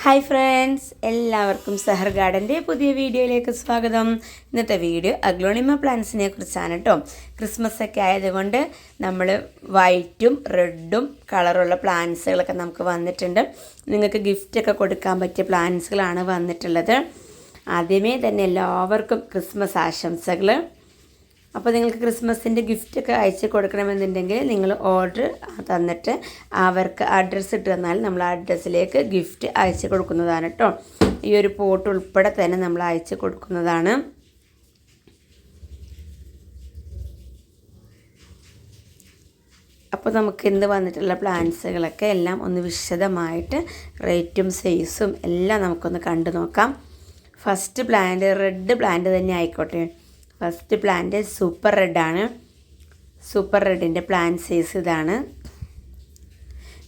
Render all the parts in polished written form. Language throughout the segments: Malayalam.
ഹായ് ഫ്രണ്ട്സ്, എല്ലാവർക്കും സഹർ ഗാർഡൻ്റെ പുതിയ വീഡിയോയിലേക്ക് സ്വാഗതം. ഇന്നത്തെ വീഡിയോ അഗ്ലോണിമ പ്ലാന്റ്സിനെ കുറിച്ചാണ് കേട്ടോ. ക്രിസ്മസ് ഒക്കെ ആയതുകൊണ്ട് നമ്മൾ വൈറ്റും റെഡും കളറുള്ള പ്ലാന്റ്സുകളൊക്കെ നമുക്ക് വന്നിട്ടുണ്ട്. നിങ്ങൾക്ക് ഗിഫ്റ്റൊക്കെ കൊടുക്കാൻ പറ്റിയ പ്ലാന്റ്സുകളാണ് വന്നിട്ടുള്ളത്. ആദ്യമേ തന്നെ എല്ലാവർക്കും ക്രിസ്മസ് ആശംസകൾ. അപ്പോൾ നിങ്ങൾക്ക് ക്രിസ്മസിൻ്റെ ഗിഫ്റ്റൊക്കെ അയച്ച് കൊടുക്കണമെന്നുണ്ടെങ്കിൽ നിങ്ങൾ ഓർഡർ തന്നിട്ട് അവർക്ക് അഡ്രസ്സ് ഇട്ട് തന്നാൽ നമ്മൾ ആ അഡ്രസ്സിലേക്ക് ഗിഫ്റ്റ് അയച്ച് കൊടുക്കുന്നതാണ് കേട്ടോ. ഈ ഒരു പോട്ട് ഉൾപ്പെടെ തന്നെ നമ്മൾ അയച്ച് കൊടുക്കുന്നതാണ്. അപ്പോൾ നമുക്ക് ഇന്ന് വന്നിട്ടുള്ള പ്ലാന്റ്സുകളൊക്കെ എല്ലാം ഒന്ന് വിശദമായിട്ട് റേറ്റും സൈസും എല്ലാം നമുക്കൊന്ന് കണ്ടു നോക്കാം. ഫസ്റ്റ് പ്ലാന്റ് റെഡ് പ്ലാന്റ് തന്നെ ആയിക്കോട്ടെ. ഫസ്റ്റ് പ്ലാന്റ് സൂപ്പർ റെഡാണ്. സൂപ്പർ റെഡിൻ്റെ പ്ലാന്റ് സൈസ് ഇതാണ്.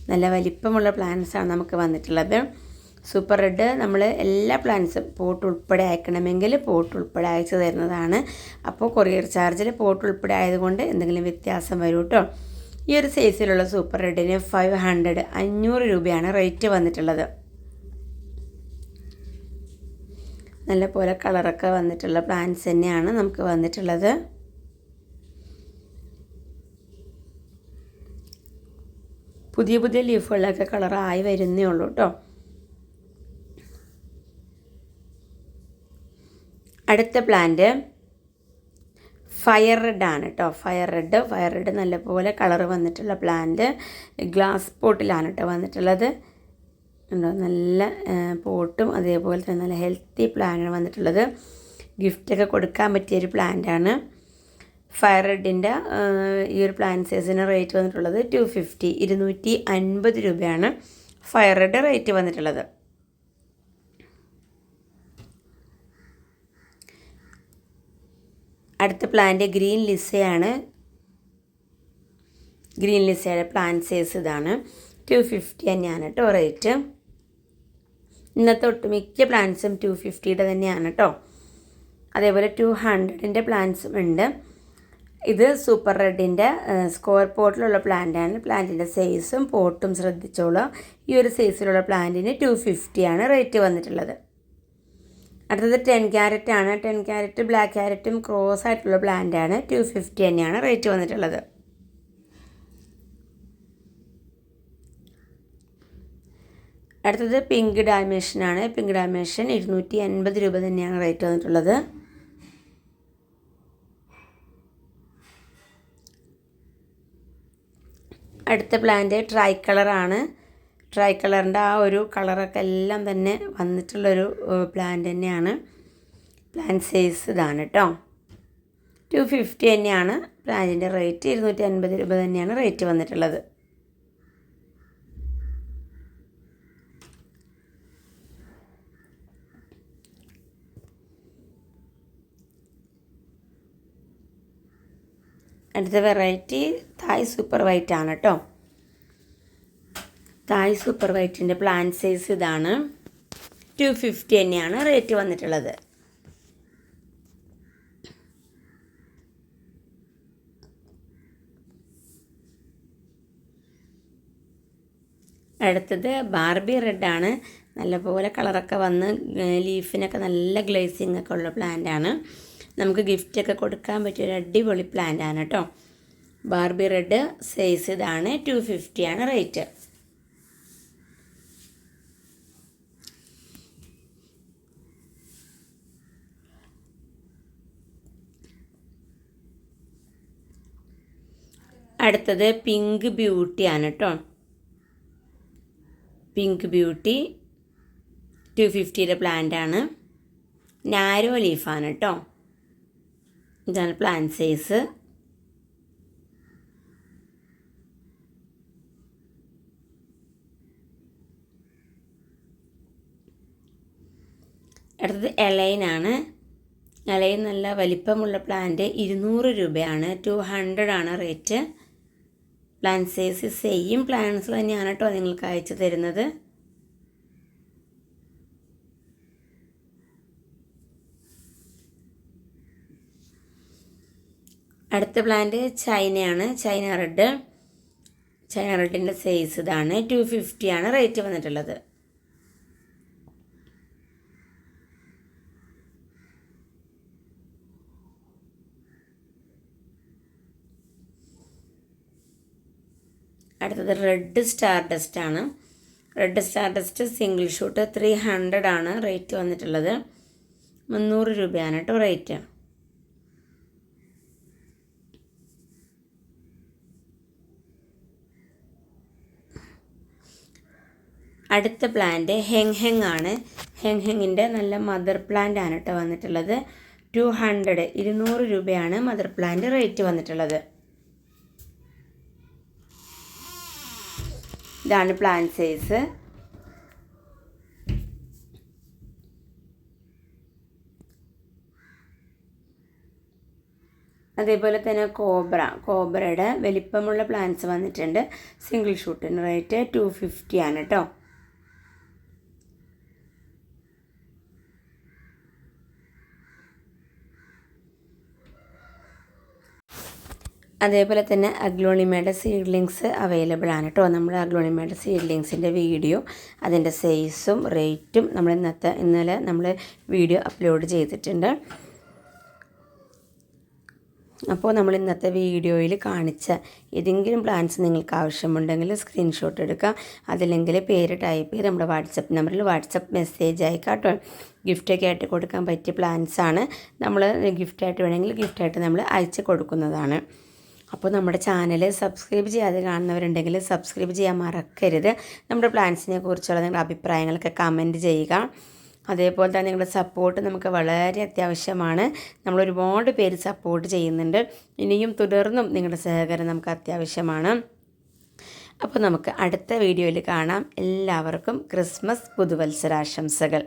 നല്ല വലിപ്പമുള്ള പ്ലാന്റ്സാണ് നമുക്ക് വന്നിട്ടുള്ളത്. സൂപ്പർ റെഡ് നമ്മൾ എല്ലാ പ്ലാന്റ്സും പോട്ട് ഉൾപ്പെടെ അയക്കണമെങ്കിൽ പോട്ട് ഉൾപ്പെടെ അയച്ചു തരുന്നതാണ്. അപ്പോൾ കൊറിയർ ചാർജിൽ പോട്ട് ഉൾപ്പെടെ ആയതുകൊണ്ട് എന്തെങ്കിലും വ്യത്യാസം വരും കേട്ടോ. ഈ ഒരു സൈസിലുള്ള സൂപ്പർ റെഡിന് 500 രൂപയാണ് റേറ്റ് വന്നിട്ടുള്ളത്. നല്ല പോലെ കളറൊക്കെ വന്നിട്ടുള്ള പ്ലാന്റ്സ് തന്നെയാണ് നമുക്ക് വന്നിട്ടുള്ളത്. പുതിയ പുതിയ ലീഫുകളൊക്കെ കളറായി വരുന്നേ ഉള്ളൂ കേട്ടോ. അടുത്ത പ്ലാന്റ് ഫയർ റെഡ് ആണ് കേട്ടോ. ഫയർ റെഡ് നല്ലപോലെ കളറ് വന്നിട്ടുള്ള പ്ലാന്റ് ഗ്ലാസ് പോട്ടിലാണ് കേട്ടോ വന്നിട്ടുള്ളത്. ഉണ്ടോ, നല്ല പോട്ടും അതേപോലെ തന്നെ നല്ല ഹെൽത്തി പ്ലാന്റാണ് വന്നിട്ടുള്ളത്. ഗിഫ്റ്റൊക്കെ കൊടുക്കാൻ പറ്റിയൊരു പ്ലാന്റാണ്. ഫയർ റെഡിൻ്റെ ഈ ഒരു പ്ലാന്റ് സൈസിന് റേറ്റ് വന്നിട്ടുള്ളത് 250 രൂപയാണ് ഫയർ റെഡ് റേറ്റ് വന്നിട്ടുള്ളത്. അടുത്ത പ്ലാന്റ് ഗ്രീൻ ലിസയാണ്. ഗ്രീൻ ലിസയുടെ പ്ലാന്റ് സൈസ് ഇതാണ്. 250 തന്നെയാണ് കേട്ടോ റേറ്റ്. ഇന്നത്തെ ഒട്ടുമിക്ക പ്ലാന്റ്സും 250 തന്നെയാണ് കേട്ടോ. അതേപോലെ 200 പ്ലാന്റ്സും ഉണ്ട്. ഇത് സൂപ്പർ റെഡിൻ്റെ സ്ക്വയർ പോട്ടിലുള്ള പ്ലാന്റാണ്. പ്ലാന്റിൻ്റെ സൈസും പോട്ടും ശ്രദ്ധിച്ചോളൂ. ഈ ഒരു സൈസിലുള്ള പ്ലാന്റിന് 250 ആണ് റേറ്റ് വന്നിട്ടുള്ളത്. അടുത്തത് 10 ക്യാരറ്റ് ആണ്. 10 ക്യാരറ്റ് ബ്ലാക്ക് ക്യാരറ്റും ക്രോസ് ആയിട്ടുള്ള പ്ലാന്റാണ്. 250 തന്നെയാണ് റേറ്റ് വന്നിട്ടുള്ളത്. അടുത്തത് പിങ്ക് ഡാൽമേഷ്യനാണ്. പിങ്ക് ഡാൽമേഷ്യൻ 250 രൂപ തന്നെയാണ് റേറ്റ് വന്നിട്ടുള്ളത്. അടുത്ത പ്ലാന്റ് ട്രൈ കളറാണ്. ട്രൈ കളറിൻ്റെ ആ ഒരു കളറൊക്കെ എല്ലാം തന്നെ വന്നിട്ടുള്ളൊരു പ്ലാന്റ് തന്നെയാണ്. പ്ലാന്റ് സൈസ് ഇതാണ് കേട്ടോ. 250 തന്നെയാണ് പ്ലാന്റിൻ്റെ റേറ്റ്. 250 രൂപ തന്നെയാണ് റേറ്റ് വന്നിട്ടുള്ളത്. അടുത്ത വെറൈറ്റി തായ് സൂപ്പർ വൈറ്റ് ആണ് കേട്ടോ. തായ് സൂപ്പർ വൈറ്റിൻ്റെ പ്ലാന്റ് സൈസ് ഇതാണ്. 250 തന്നെയാണ് റേറ്റ് വന്നിട്ടുള്ളത്. അടുത്തത് ബാർബി റെഡാണ്. നല്ലപോലെ കളറൊക്കെ വന്ന് ലീഫിനൊക്കെ നല്ല ഗ്ലേസിങ് ഒക്കെ ഉള്ള പ്ലാന്റാണ്. നമുക്ക് ഗിഫ്റ്റൊക്കെ കൊടുക്കാൻ പറ്റിയൊരു അടിപൊളി പ്ലാന്റാണ് കേട്ടോ. ബാർബി റെഡ് സൈസ് ഇതാണ്. 250 ആണ് റേറ്റ്. അടുത്തത് പിങ്ക് ബ്യൂട്ടി ആണ് കേട്ടോ. പിങ്ക് ബ്യൂട്ടി 250 പ്ലാന്റാണ്. നാരോ ലീഫാണ് കേട്ടോ. ഇതാണ് പ്ലാന്റ് സൈസ്. അടുത്തത് എലൈനാണ്. എലൈൻ നല്ല വലിപ്പമുള്ള പ്ലാന്റ് 200 രൂപയാണ്. 200 ആണ് rate. Plant size same plants തന്നെയാണ് കേട്ടോ നിങ്ങൾക്ക് അയച്ചു തരുന്നത്. അടുത്ത പ്ലാന്റ് ചൈനയാണ്. ചൈന റെഡിൻ്റെ സൈസ് ഇതാണ്. 250 ആണ് റേറ്റ് വന്നിട്ടുള്ളത്. അടുത്തത് റെഡ് സ്റ്റാർ ഡസ്റ്റ് ആണ്. Red star dust single shoot 300 ആണ് റേറ്റ് വന്നിട്ടുള്ളത്. 300 രൂപയാണ് കേട്ടോ റേറ്റ്. അടുത്ത പ്ലാന്റ് ഹെങ് ആണ്. ഹെങ്ങിൻ്റെ നല്ല മദർ പ്ലാന്റ് ആണ് കേട്ടോ വന്നിട്ടുള്ളത്. 200 രൂപയാണ് മദർ പ്ലാന്റ് റേറ്റ് വന്നിട്ടുള്ളത്. ഇതാണ് പ്ലാന്റ് സൈസ്. അതേപോലെ തന്നെ കോബ്രയുടെ വലിപ്പമുള്ള പ്ലാന്റ്സ് വന്നിട്ടുണ്ട്. സിംഗിൾ ഷൂട്ടിന് റേറ്റ് 250 ആണ് കേട്ടോ. അതേപോലെ തന്നെ അഗ്ലോണിമയുടെ സീഡ്ലിങ്സ് അവൈലബിൾ ആണ് കേട്ടോ. നമ്മൾ അഗ്ലോണിമയുടെ സീഡ്ലിങ്സിൻ്റെ വീഡിയോ, അതിൻ്റെ സൈസും റേറ്റും ഇന്നലെ നമ്മൾ വീഡിയോ അപ്ലോഡ് ചെയ്തിട്ടുണ്ട്. അപ്പോൾ നമ്മൾ ഇന്നത്തെ വീഡിയോയിൽ കാണിച്ച ഏതെങ്കിലും പ്ലാൻസ് നിങ്ങൾക്ക് ആവശ്യമുണ്ടെങ്കിൽ സ്ക്രീൻഷോട്ട് എടുക്കുക. അതല്ലെങ്കിൽ പേര് ടൈപ്പ് ചെയ്ത് നമ്മുടെ വാട്സപ്പ് നമ്പറിൽ വാട്സപ്പ് മെസ്സേജ് അയക്കാം കേട്ടോ. ഗിഫ്റ്റൊക്കെ ആയിട്ട് കൊടുക്കാൻ പറ്റിയ പ്ലാൻസാണ്. നമ്മൾ ഗിഫ്റ്റായിട്ട് വേണമെങ്കിൽ ഗിഫ്റ്റായിട്ട് നമ്മൾ അയച്ച് കൊടുക്കുന്നതാണ്. അപ്പോൾ നമ്മുടെ ചാനൽ സബ്സ്ക്രൈബ് ചെയ്യാതെ കാണുന്നവരുണ്ടെങ്കിൽ സബ്സ്ക്രൈബ് ചെയ്യാൻ മറക്കരുത്. നമ്മുടെ പ്ലാൻസിനെ കുറിച്ചുള്ള നിങ്ങളുടെ അഭിപ്രായങ്ങളൊക്കെ കമൻറ്റ് ചെയ്യുക. അതേപോലെ തന്നെ നിങ്ങളുടെ സപ്പോർട്ട് നമുക്ക് വളരെ അത്യാവശ്യമാണ്. നമ്മളൊരുപാട് പേര് സപ്പോർട്ട് ചെയ്യുന്നുണ്ട്. ഇനിയും തുടർന്നും നിങ്ങളുടെ സഹകരണം നമുക്ക് അത്യാവശ്യമാണ്. അപ്പോൾ നമുക്ക് അടുത്ത വീഡിയോയിൽ കാണാം. എല്ലാവർക്കും ക്രിസ്മസ് പുതുവത്സരാശംസകൾ.